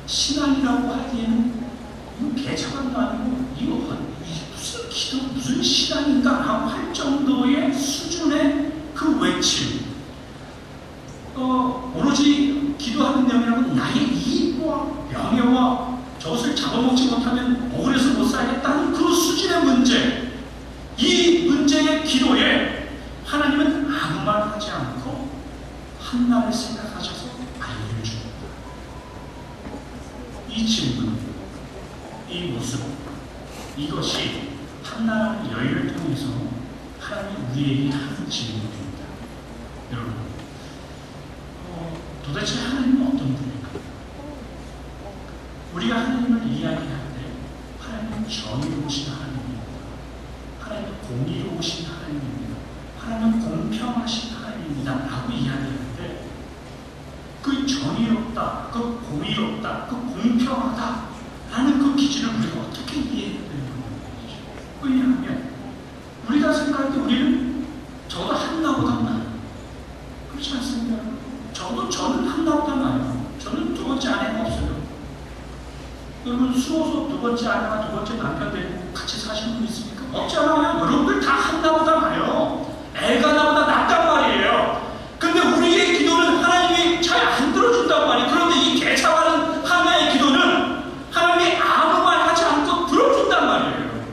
신앙이라고 하기에는 개차반도 아니고 이거 무슨 기도, 무슨 신앙인가 라고 할 정도의 수준의 그 외침, 오로지 기도하는 내용이라면 나의 이익과 명예와 저것을 잡아먹지 못하면 억울해서 못 살겠다는 그 수준의 문제, 이 문제의 기도에 하나님은 아무 말 하지 않고 한나를 생각하셔서 알려를 줍니다. 이 질문, 이 모습, 이것이 한나라는 여인을 통해서 하나님이 우리에게 하는 질문입니다. 여러분, 도대체 하나님은 어떤 분입니까? 우리가 하나님을 이야기할 때 하나님은 정의로우신 하나님입니다. 하나님은 공의로우신 하나님입니다. 하나님은 공평하신 하나님입니다 라고 이야기할 때 그 정의롭다, 그 공의롭다, 그 공평하다 라는 그 기준을 우리가 어떻게 이해해야 되는 거죠? 왜냐하면 우리가 생각할 때 우리는 저도 한나보다 나아요. 그렇지 않습니까? 저는 한나보다 나아요. 저는 두 번째 아내가 없어요. 여러분, 수호소 두 번째 아내와 두 번째 남편 되고 같이 사시는 분 있습니까? 없잖아요. 여러분들 다 한나보다 나아요. 애가 나보다 낫단 말이에요. 근데 우리의 기도는 하나님이 잘 안 들어준단 말이에요. 그런데 이 개차반은 한나의 기도는 하나님이 아무 말 하지 않고 들어준단 말이에요.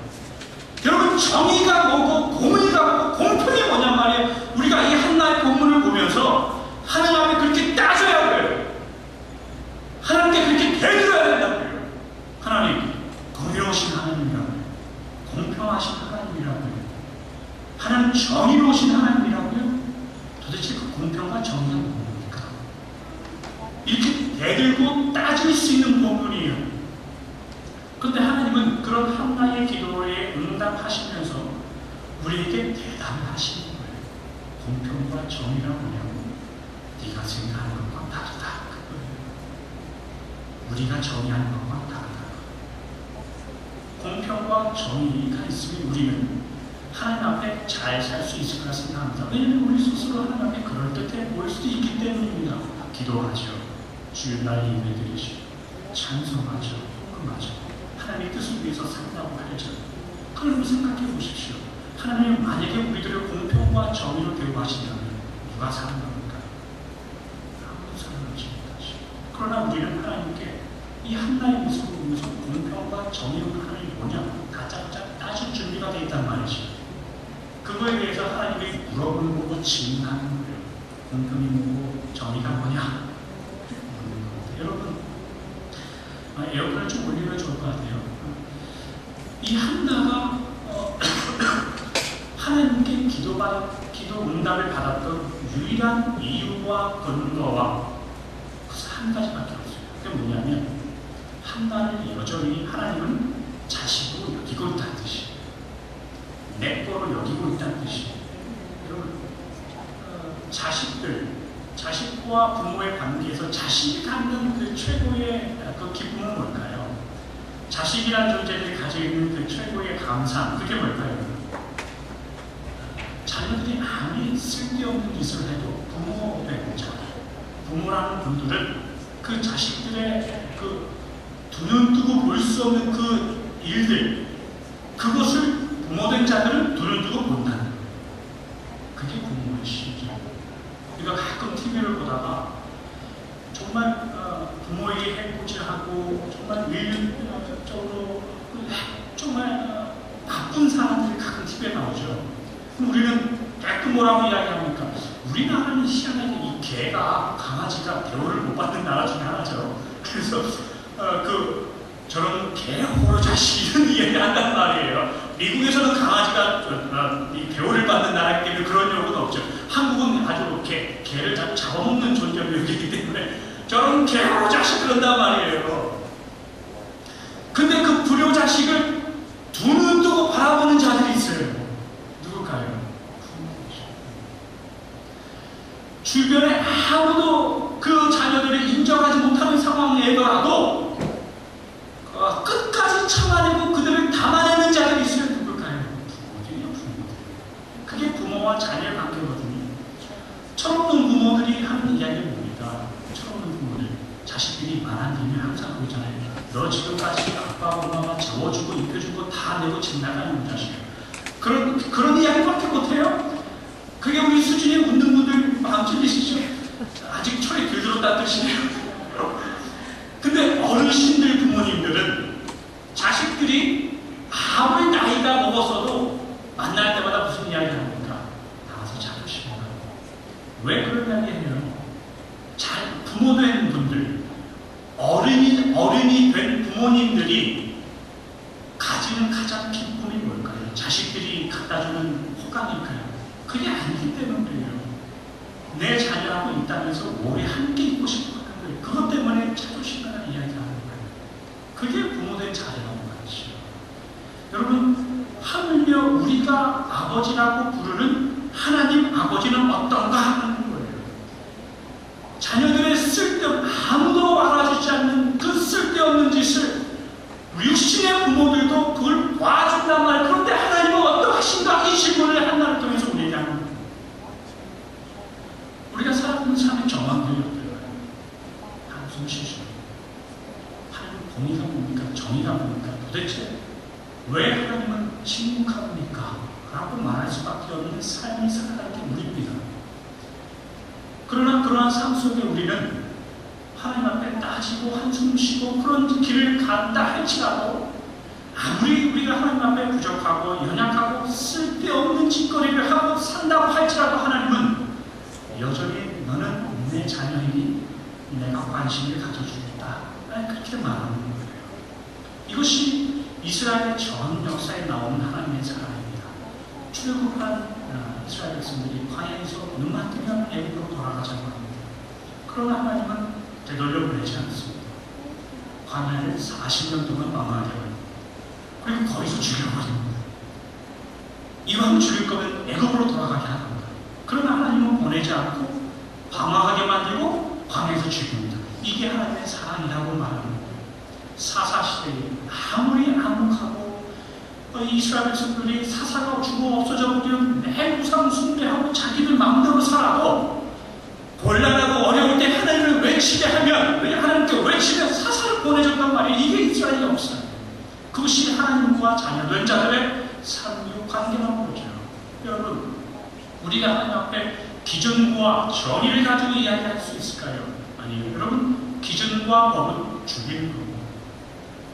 여러분, 정의가 뭐고 공의가 뭐고 공평이 뭐냔 말이에요. 우리가 이 한나의 본문을 보면서 하나님 앞에 그렇게 따져야 돼요. 하나님께 그렇게 대들어야 된다고요. 하나님, 공의로우신 하나님이라고요. 공평하신 하나님이라고요. 하나님 정의로우신 하나님이라고요. 도대체 그 공평과 정의가 뭡니까? 이렇게 대들고 따질 수 있는 본문이에요. 그런데 하나님은 그런 한나의 기도에 응답하시면서 우리에게 대답을 하시는 거예요. 공평과 정의가 뭐냐고? 네가 생각하는 것과 다르다. 그거예요. 우리가 정의하는 것과 다르다. 공평과 정의가 있으면 우리는 하나님 앞에 잘 살 수 있을 거라 생각합니다. 왜냐하면 우리 스스로 하나님 앞에 그럴듯해 보일 수도 있기 때문입니다. 기도하죠. 주일날 예배드리시고 찬송하죠, 헌금하죠. 하나님의 뜻을 위해서 산다고 하죠. 그럼 생각해 보십시오. 하나님 만약에 우리들을 공평과 정의로 대우하신다면 누가 사는 겁니까? 아무도 사랑하지 못하시고. 그러나 우리는 하나님께 이 한나의 모습을 보면서 공평과 정의로 하나님이 뭐냐 다 따질 준비가 되어 있단 말이죠. 그거에 대해서 하나님이 물어보는 거고 질문하는 거예요. 공평이 뭐고 정의가 뭐냐? 여러분, 에어컨을 좀 올리면 좋을 것 같아요. 이 한나가 하나님께 기도 응답을 받았던 유일한 이유와 근거와 한 가지밖에 없어요. 그게 뭐냐면 한나를 여전히 하나님은 자식으로 여기고 있다는 뜻이에요. 내 거로 여기고 있다는 뜻이에요. 여러분, 자식과 부모의 관계에서 자식이 갖는 그 최고의 그 기쁨은 뭘까요? 자식이라는 존재들이 가지고 있는 그 최고의 감사함, 그게 뭘까요? 자녀들이 아무리 쓸데없는 짓을 해도 부모라는 분들은 그 자식들의 그 두 눈 뜨고 볼 수 없는 그 일들, 그것을 부모된 자들은 두 눈 뜨고 본다는 거예요. 그게 부모의 시기예요. 우리가 가끔 TV를 보다가 정말 부모에게 해코지하고 정말 일률적으로 정말 나쁜 사람들이 가끔 TV에 나오죠. 그럼 우리는 깨끗 뭐라고 이야기합니까? 우리나라는 희한하게 이 개가 강아지가 대우를 못 받는 나라 중에 하나죠. 그래서 저런 개호로 자식 이런 이야기 한단 말이에요. 미국에서는 강아지가 대우를 받는 나라이기 때문에 그런 요구는 없죠. 한국은 아주 개를 잡아먹는 존재로 여기기 때문에 저런 개호로 자식 그런단 말이에요. 근데 그 불효 자식을 두 눈 뜨고 바라보는 자들이 있어요. 누굴까요? 주변에 아무도 그 자녀들을 인정하지 못하는 상황이더라도 끝까지 참아내고 그들을 담아내는 자들이 있으면 누굴까요? 부모들이요, 부모들. 그게 부모와 자녀의 관계거든요. 철없는 부모들이 하는 이야기는 뭡니까? 철없는 부모들, 자식들이 말한 일을 항상 그러잖아요. 너 지금까지 아빠, 엄마가 재워주고 입혀주고 다 내고 집 나가는 자식이야. 그런 이야기밖에 못해요? 그게 우리 수준에 웃는 분들 마음 찔리시죠? 아직 철이 덜 들었다는 뜻이에요. 근데 어르신들 부모님들은 자식들이 아무리 나이가 먹었어도 만날 때마다 무슨 이야기 합니까? 나와서 자주시고. 왜 그런 이야기 해요? 부모된 분들, 어른이 된 부모님들이 가지는 가장 기쁨이 뭘까요? 자식들이 갖다주는 호감일까요? 그게 아니기 때문이에요. 내 자녀하고 있다면서 오래 함께 있고 싶어 하는 거예요. 그것 때문에 자존심이나 이야기하는 거예요. 그게 부모된 자녀라고 말이죠. 여러분, 하물며 우리가 아버지라고 부르는 하나님 아버지는 어떤가 하는 거예요. 자녀들의 아무도 알아주지 않는 그 쓸데없는 짓을 육신의 부모들도 그걸 봐준단 말이에요. 그런데 하나님은 어떠하신가? 이 질문을 한나를 통해서 우리에게 하는 거예요. 우리가 살아가는 삶의 정황들이 어떨까요? 한숨 쉬죠. 하나님은 공의가 뭡니까? 정의가 뭡니까? 도대체 왜 하나님은 침묵합니까? 라고 말할 수밖에 없는 삶이 살아갈 게 우리입니다. 그러나 그러한 삶 속에 우리는 하나님 앞에 따지고 한숨 쉬고 그런 길을 간다 할지라도 아무리 우리가 하나님 앞에 부족하고 연약하고 쓸데없는 짓거리를 하고 산다고 할지라도 하나님은 여전히 너는 내 자녀이니 내가 관심을 가져주겠다. 그렇게 말하는 거예요. 이것이 이스라엘의 전 역사에 나오는 하나님의 사랑입니다. 출애굽한 이스라엘 백성들이 광야에서 눈만 뜨면 애굽으로 돌아가자고 합니다. 그러나 하나님은 되돌려 보내지 않습니다. 광야를 40년 동안 망하게 합니다. 그리고 거기서 죽여버립니다. 이왕 죽일 거면 애굽으로 돌아가게 합니다. 그러나 하나님은 보내지 않고 방황하게 만들고 광야에서 죽입니다. 이게 하나님의 사랑이라고 말합니다. 사사시대에 아무리 암묵하고 이스라엘 백성들이 사사가 죽어 없어져 버리면 매우상 숭배하고 자기들 마음대로 살아도 곤란하고 어려울 때 하나님을 왜 외치게 하면 왜 하나님께 외치면 사사를 보내줬단 말이에요. 이게 이스라엘 역사. 그것이 하나님과 자녀된 자들의 삶의 관계라는 거죠. 여러분, 우리가 하나님 앞에 기준과 정의를 가지고 이야기할 수 있을까요? 아니요. 여러분, 기준과 법은 죽이는 거고,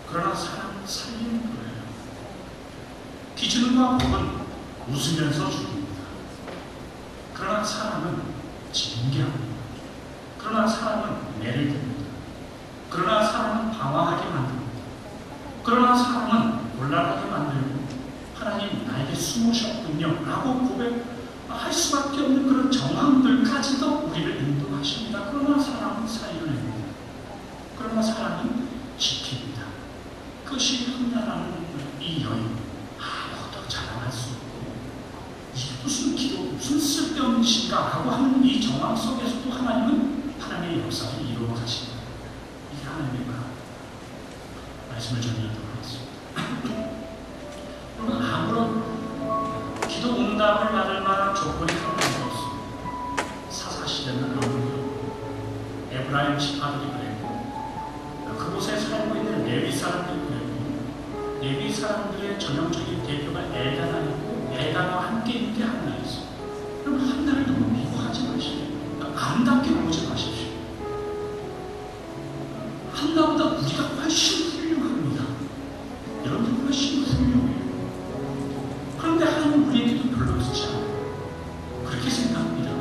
그러나 사랑은 살리는 거예요. 기준과 법은 웃으면서 죽입니다. 그러나 사랑은 징계합니다. 그러나 사랑은 매를 듭니다. 그러나 사랑은 방황하게 만듭니다. 그러나 사랑은 곤란하게 만들고 하나님 나에게 숨으셨군요 라고 고백할 수밖에 없는 그런 정황들까지도 우리를 인도하십니다. 그러나 사랑은 살려냅니다. 그러나 사랑은 지킵니다. 그것이 한나라는 이 여인, 아무것도 자랑할 수 없고 이게 무슨 기도, 무슨 쓸데없는 신가라고 하는 이 정황 속에서도 하나님은 하나님의 역사를 이루어 가십니다. 이게 하나님의 말씀을 전하도록 하겠습니다. 여러분, 아무런 기도 응답을 받을 만한 조건이 하나도 없습니다. 사사시대는 아무도 에브라임 지파들이 그랬고, 그곳에 살고 있는 레위 사람들이 그랬고, 레위 사람들의 전형적인 대표가 엘가나이고, 엘가나와 함께 있는 게 한나였어요. 여러분, 한나를 너무 미워하지 마시고 안답게 보지 마십시오. 한나보다 우리가 훨씬 훌륭합니다. 여러분 훨씬 훌륭해요. 그런데 하나님 우리에게도 별로 좋지 않아요. 그렇게 생각합니다.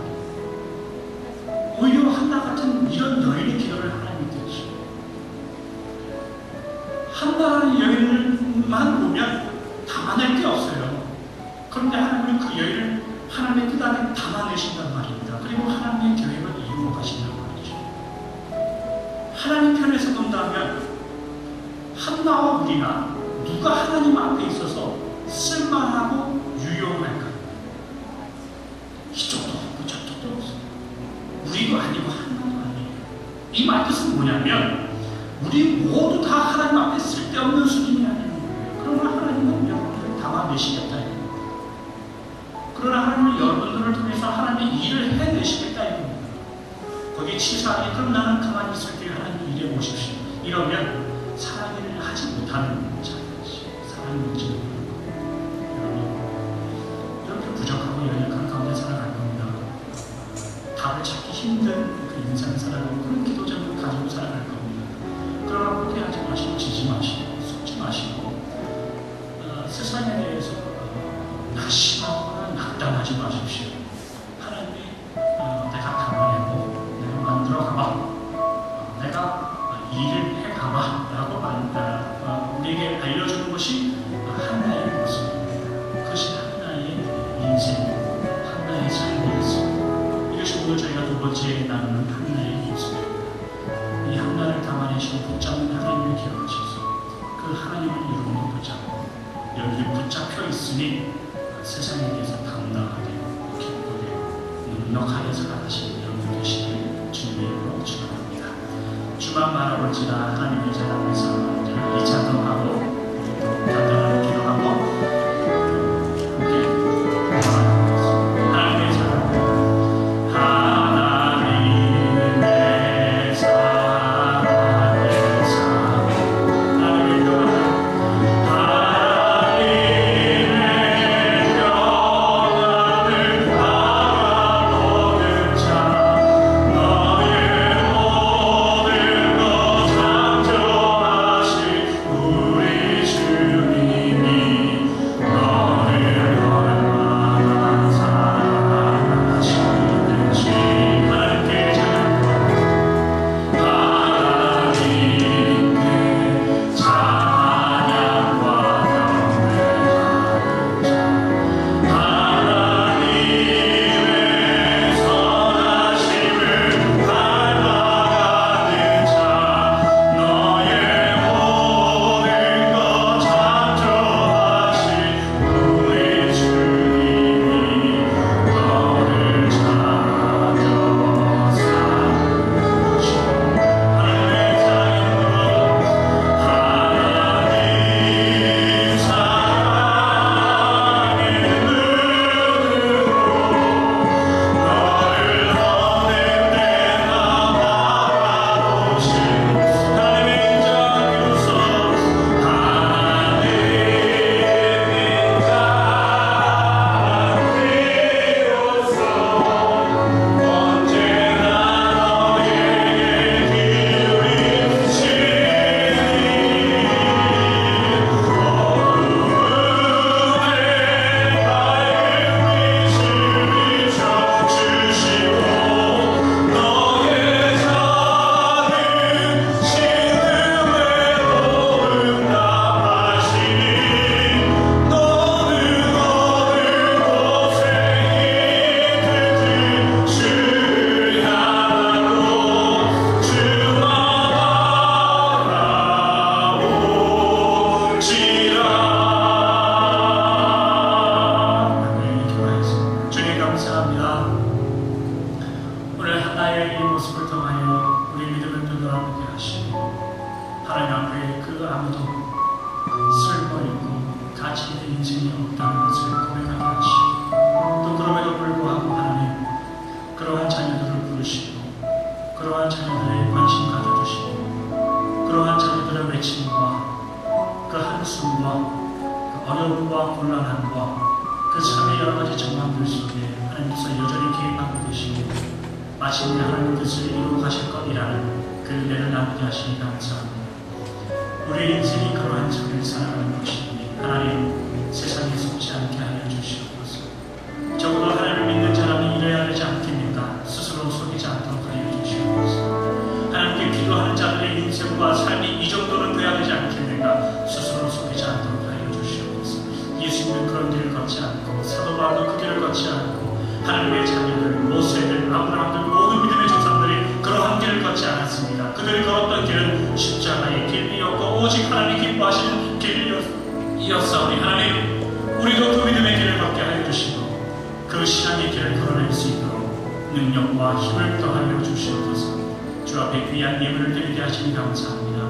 오히려 한나 같은 이런 여인의 기도를 하나님이 들으시고, 한나라는 여인을만 보면 담아낼 게 없어요. 그런데 하나님은 그 여인을 하나님의 뜻 안에 담아내신단 말입니다. 그리고 하나님의 계획을 이루어 가신단 말이죠. 하나님 편에서 본다면 한나와 우리가 누가 하나님 앞에 있어서 쓸만하고 유용할까요? 이쪽도 없고 저쪽도 없어요. 우리도 아니고 한나도 아니에요. 이 말뜻은 뭐냐면 우리 모두 다 하나님 앞에 쓸데없는 수준이 아니에요. 그러나 하나님은 여러분들을 담아내시겠다. 그러나 하나님은 여러분들을 통해서 하나님의 일을 해내시겠다 이겁니다. 거기 치사하게 그럼 나는 가만히 있을게요. 하나님 일해 보십시오. 이러면 사랑을 하지 못하는 자들이지. 사랑이 뭔지 모르고 여러분 이렇게 부족하고 연약한 가운데 살아갈 겁니다. 답을 찾기 힘든 그 인생을 살아가고 그런 기도자를 가지고 살아갈 겁니다. 그러나 포기하지 마시고 지지 마시고 속지 마시고 세상에 대해서 낙심하거나 낙담하지 마십시오. 하나님이 내가 담아내고 내가 만들어가봐, 내가 일을 해가봐 라고 우리에게 알려주는 것이 한나의 모습입니다. 그것이 한나의 인생, 한나의 삶이었습니다. 이것이 오늘 저희가 두 번째 나누는 한나의 모습입니다. 이 한나를 담아내시고 붙잡는 하나님을 기억하셔서 그 하나님을 여러분도 붙잡고 여기에 붙잡혀 있으니 세상에 대해서 당당하게 기쁘게 넉넉하게 살아가시는 여러분 되시길 주님의 이름으로 축원합니다. 주만 바라볼지라 하나님의 사랑을 사랑하자. 이 찬송하고 우리 또 간단하게 기도하고 우리 주님 하나님 앞에 그 아무도 쓸모 있고 가치 있는 인생이 없다는 것을 고백하게 하시고 또 그럼에도 불구하고 하나님 그러한 자녀들을 부르시고 그러한 자녀들의 관심 가져주시고 그러한 자녀들의 외침과 그 한숨과 그 어려움과 곤란함과 그 삶의 여러 가지 정황들 속에 하나님께서 여전히 개입하고 계시고 마침내 하나님 뜻을 이루어 가실 것이라는 그 은혜를 나누게 하시니 감사합니다. 우리의 인생이 그러한 삶을 살아가는 것이니 하나님 세상에 속지 않게 하여 주시옵소서. 적어도 하나님을 믿는 사람이 이래야 되지 않겠는가 스스로 속이지 않도록 하여 주시옵소서. 하나님께 기도하는 자들의 인생과 삶이 이 정도는 돼야 되지 않겠는가 스스로 속이지 않도록 하여 주시옵소서. 예수님은 그런 길을 걷지 않고 사도 바울도 그 길을 걷지 않고 하나님의 자녀들, 모세들, 아브라함들 모든 믿음의 조상들이 그러한 길을 걷지 않았습니다. 그들이 걸었던 길은 십자가의 길이었고 오직 하나님 기뻐하시는 길이었사오니 하나님 우리도 그 믿음의 길을 걷게 하여 주시고 그 신앙의 길을 걸어낼 수 있도록 능력과 힘을 더하여 주시옵소서. 주 앞에 귀한 예물을 드리게 하시니 감사합니다.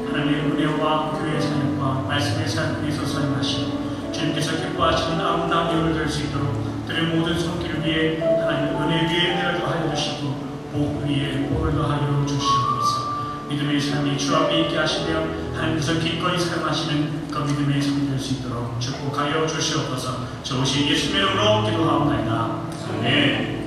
하나님의 은혜와 교회의 사역과 말씀의 삶 위에서 사용하시고 주님께서 기뻐하시는 아름다운 예물을 들 수 있도록 그들의 모든 손길 위에 하나님의 은혜 위에 은혜를 더하여 주시고 복 위에 복을 더하여 주시옵소서. 믿음의 삶이 주 앞에 있게 하시며 하나님께서 기꺼이 사용하시는 그 믿음의 삶이 될 수 있도록 축복하여 주시옵소서. 좋으신 예수님의 이름으로 기도하옵나이다. 아멘.